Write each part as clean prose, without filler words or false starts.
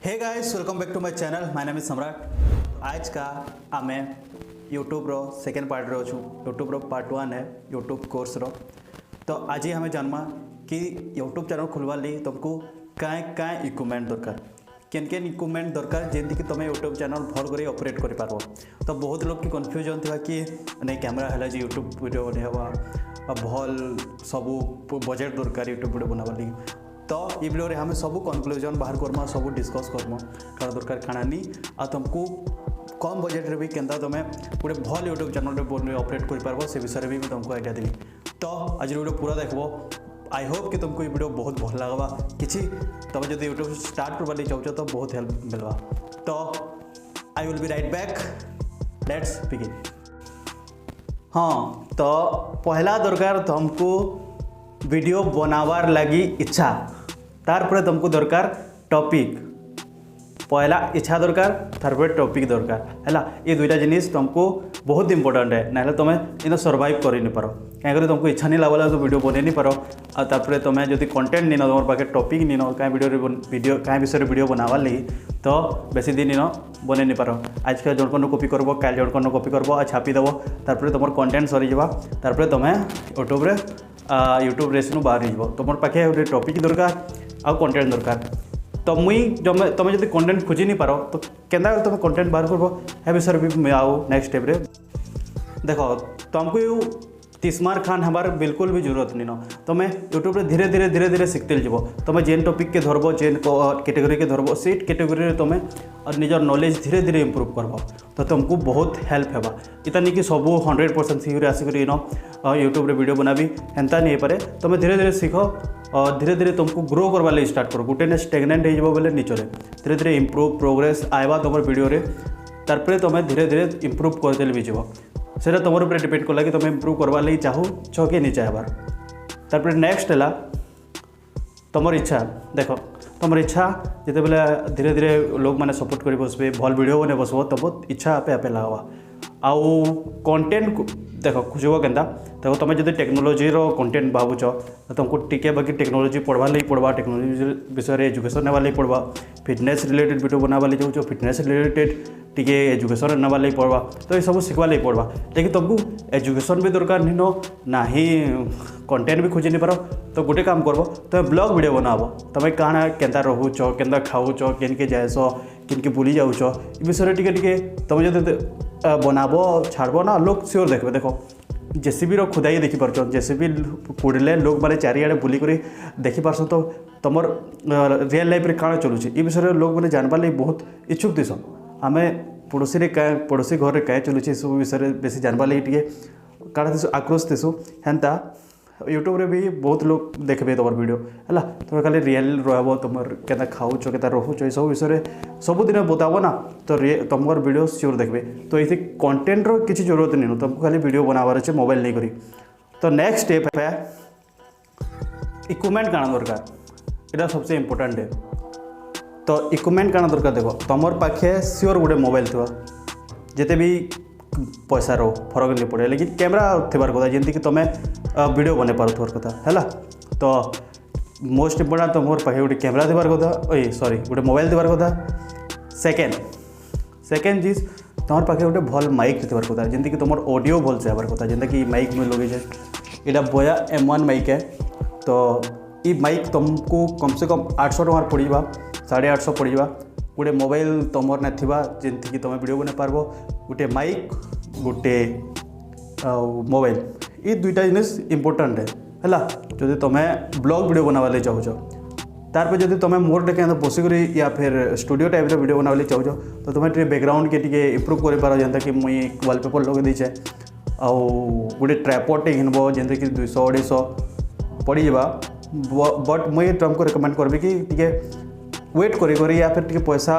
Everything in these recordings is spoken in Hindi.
Hey guys, welcome back to my channel. My name is Samrat. आज का आमे यूट्यूब रो सेकेंड पार्ट रे अच्छू। यूट्यूब रो पार्ट 1 है यूट्यूब कोर्स रो। तो आज ही हमें जानमा कि यूट्यूब चैनल खुलवा ली तुमको क्या इक्विपमेंट दरकार, केन केन इक्विपमेंट दरकार जेंति कि तुम यूट्यूब चैनल भल कर ऑपरेट कर पारो। तो बहुत लोग की कन्फ्यूजन था कि नहीं कैमेरा है जी यूट्यूब वीडियो बनवा भल सबू बजेट दरकार यूट्यूब वीडियो बनावा लगी। तो ये वीडियो रे हमें सब कन्क्लूजन बाहर करमा, सब डिस्कस करमा क्या दरकार खाना नहीं आ तुमको कम बजेट रे भी केंदा तुम गोटे भल यूट्यूब चैनल रे ऑपरेट कर पारबो से विषय में भी तुमको आइडिया देवी। तो आज वीडियो पूरा देखबो। आई होप कि तुमको ये वीडियो बहुत भल लगवा। किसी तुम जो यूट्यूब स्टार्ट करवा चाहो तो बहुत हेल्प मिलवा। तो I will be right back, let's begin. हाँ, तो पहला दरकार तुमको वीडियो बनावार लगी इच्छा, तारपर तुमको दरकार टॉपिक। पहला इच्छा दरकार, तारपर टॉपिक दरकार है। ये दुईटा जिनिस तुमको बहुत इंपोर्टेंट है, ना तुम इन सर्वाइव कर नहीं पार। क्या तुमको इच्छा नहीं लगला तो वीडियो बन नहीं पार। तापर तुम जो कंटेंट नहीं तुम पाखे टॉपिक नहीं क्या वीडियो क्या विषय वीडियो बनावार लगी तो बेसी दिन इन बन नहीं पार। आज के जन कॉपी करब, कल जन कॉपी करब आ छापीदेव, तापर तुम कंटेंट सरीजा, तापर तुम यूट्यूब रेस बाहर हो तुम पाखे गोटे टॉपिक दरकार आ कंटेंट दरकार। तो मुई तुम जो कंटेंट खोजी नहीं पार तो केंदा तुम कंटेंट बाहर करब है विषय भी आओ नेक्स्ट स्टेप रे। देखो तुमको तिस्मार खान हमार बिल्कुल भी जरूरत नहीं न। तुम यूट्यूब रे धीरे धीरे धीरे धीरे सीखते जीव। तुम जेन टॉपिक के धरब, जेन कैटेगरी के धरब, से कैटेगरी तुम निजर नॉलेज धीरे धीरे इम्प्रूव करब तो तुमको बहुत हेल्प होगा। इतना नहीं कि सब 100% सीख आसिक यूट्यूब रे वीडियो बनाबी हेन्ता नहीं पारे। तुम धीरे धीरे सीख, धीरे धीरे तुमको ग्रो करवा लगी स्टार्ट कर। गोटे स्टेगनेंट हो बोले नीचरे धीरे धीरे इम्प्रूव प्रोग्रेस आएगा तुम वीडियो रे। तारपर तुम धीरे धीरे इम्प्रूव करदे भी जीव। से तुम ऊपर डिपेंड कला कि तुम इम्प्रूव करवा लगी चाहो कि नहीं चाहबार। तारपर नेक्स्ट है तुम इच्छा। देख तुम इच्छा जिते बेले धीरे धीरे लोग मैंने सपोर्ट कर बसबे, भल वीडियो बने बसब, तुम इच्छा आपे आपे लगवा। आउ कंटेंट देख खोजब केन्ता। देखो तुम जो टेक्नोलोजी कंटेंट भावुच तुमको टिके बाकी टेक्नोलोजी पढ़वा लगी पड़वा, टेक्नोलोजी विषय एजुकेशन नेवा लगी पड़वा, फिटनेस रिलेटेड वीडियो बनावा लगी चाहो फिटनेस रिलेटेड टिके एजुकेशन नेवा लगी पड़वा। तो ये सब शिखवा लगी पड़वा। लेकिन तुमको एजुकेशन भी दरकार नहीं ना ही कंटेंट भी खोजी नहीं पार। तो गोटे काम करब, तुम ब्लॉग वीडियो बनाब। तुम कहाँ केन्ता रोच, केन्ता खाऊच, केनके जाएस, किनके बुली जाऊच, ये विषय टिके तुम जो बनाब छाड़ब ना लोग सियोर देखते। देखो जेसीबी खुदाई देखिपार, जेसीबी कुड़े लोग मैंने चारिआडे बुलिक देखिपार तो तुम रियल लाइफ रे काण चलुच ये विषय लोग मैंने जानवार लगी बहुत इच्छुक दिस। आम पड़ोसी रे पड़ोसी घर में क्या चलुचे सब विषय बेसी जानवार लगी टे काण दिसु आक्रोश दिसु हेन्ता। यूट्यूब रे भी बहुत लोग देखबे तुम वीडियो है। तुम खाली रियल रह तुम के खाऊच के रोच ये सब विषय सबुदिन बताब ना तो तुम वीडियो सियोर देखबे। तो ये कंटेंट रो किसी जरूरत नहीं, तुमको खाली वीडियो बनावार अच्छे मोबाइल नहीं करी। तो नेक्स्ट स्टेप है इक्विपमेंट काण दरकार, यहाँ सबसे इम्पोर्टेंट है। तो इक्विपमेंट काण दरकार देख तुम पाखे सियोर गोटे मोबाइल थी जिते भी पैसा रो फरक नहीं पड़े, लेकिन कैमरा थबार कथा जमी कि तुम वीडियो बन पार कथा है। तो मोस्ट इम्पोर्टेंट तुम पाखे गोटे कैमरा थबार कथा, सॉरी गोटे मोबाइल थबार कथा। सेकेंड चीज तुम पाखे गोटे भल माइक थबार कथा जमी कि तुम ऑडियो भल से हबार कथा। जेनता कि माइक में लगे यहाँ बोया M1 माइक है। तो ये माइक तुमको कम से कम 800 टଙ୍କା पड़ा, 850 पड़ा। गोटे मोबाइल तुम ना जमी कि तुम वीडियो बना पार। गोटे माइक गोटे मोबाइल ये दुईटा जिनिस इम्पोर्टेंट है जो तुम ब्लॉग वीडियो बनावा चाहो। तार जो तुम मोर टे बसिक या फिर स्टूडियो टाइप वीडियो बनावा चाहो तो तुम बैकग्राउंड के टे इम्प्रूव कर पार। जेनता कि मुई वॉलपेपर लगे दीचे आउ गोटे ट्राइपॉड टे घिनब जेनता कि 200-250 पड़ जा। बट मुई तुमको रिकमेंड करबी कि टे वेट करी या फिर टे पैसा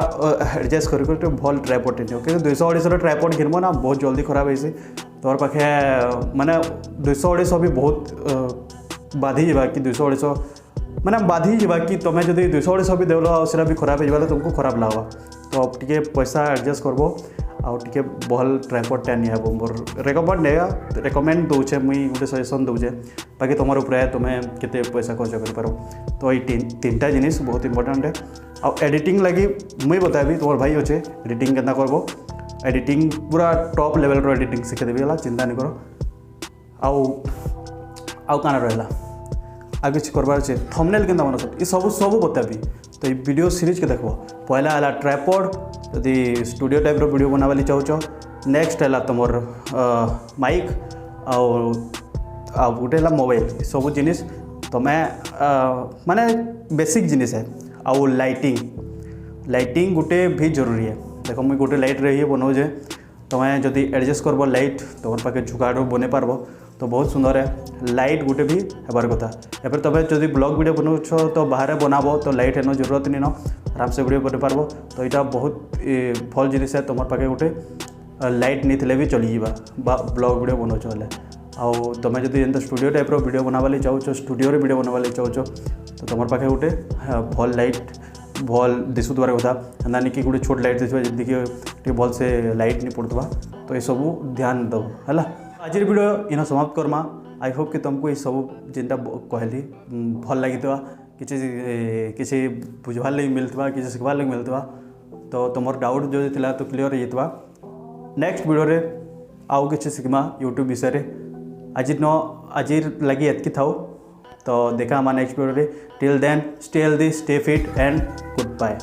एडजस्ट कर भल ट्राइपॉड टे नियो। क्योंकि 200-250 ट्राइपॉड घिनब ना बहुत जल्दी खराब है। तुम पाखे माने 200-250 भी बहुत बाधी जा कि 200-250 माने बाधी जा कि तुम जो 200-250 भी देल से भी खराब हो तुमको खराब लगवा। तो टे पैसा एडजस्ट करब आउ टिके भल ट्राइपॉडटा निहब मोर रेकमेंड दूचे मुई गोटे सजेसन दूचे बाकी तुम उपरे तुम्हें केते पैसा खर्च कर पारो। तो ये तीनटा जिनिस बहुत इंपोर्टेंट है। आउ एडिटिंग लगी मुई बताबी तुम भाई अच्छे एडिटिंग केना करबो। एडिटिंग पूरा टॉप लेवल रो एडिटिंग शिखेदेवी है, चिंता नहीं करो। आउ काना रहा आ किसी करबार अच्छे थंबनेल केना बना ये सब बताबी। तो ये वीडियो सीरीज के देखो पहला है ट्राइपॉड यदि स्टूडियो टाइप वीडियो बनावाली चाहो। नेक्स्ट है तुम माइक आउ गोटे मोबाइल सब जिनिस तुम्हें माने बेसिक जिनिस है। आउ लाइटिंग गोटे भी जरूरी है। देखो मुझे गोटे लाइट रही बनाऊे तुम्हें जदि एडजस्ट करब लाइट तुम पाखे जुगाड़ बन पार्ब तो बहुत सुंदर है। लाइट गोटे भी हेबार कथा। या फिर तुम्हें जब ब्लॉग वीडियो बनाऊछ तो बाहर बनाब तो लाइट हेन जरूरत नहीं न आराम से वीडियो बन पार्ब। तो यहाँ बहुत भल जिनिस है तुम पाखे गोटे लाइट नहीं थे भी चली जा ब्लॉग वीडियो बनाऊछ बेले। आउ तुम्हें जब एंता स्टूडियो टाइप वीडियो बनावाली चाहो स्टूडियो वीडियो बनावाली चाहो तो तुम पाखे गोटे भल लाइट भल दिशुवार कथा ना नहीं कि गोटे छोट लाइट दिशा जी भल से लाइट नहीं पड़ुवा। तो ये सब ध्यान दब है। आज वीडियो इन समाप्त करमा। आई होप कि तुमको ये सब जिनटा कहली भल लगी किसी बुझवार लगे मिलता किसी शिखबार लगे मिलता तो तुम डाउट जो थी तो क्लीयर हो जाता। नेक्स्ट वीडियो रे आउ किसी शिखमा यूट्यूब विषय आज लगी एतकी थाओ। तो देखा हमारा next video till then stay healthy stay fit and good bye.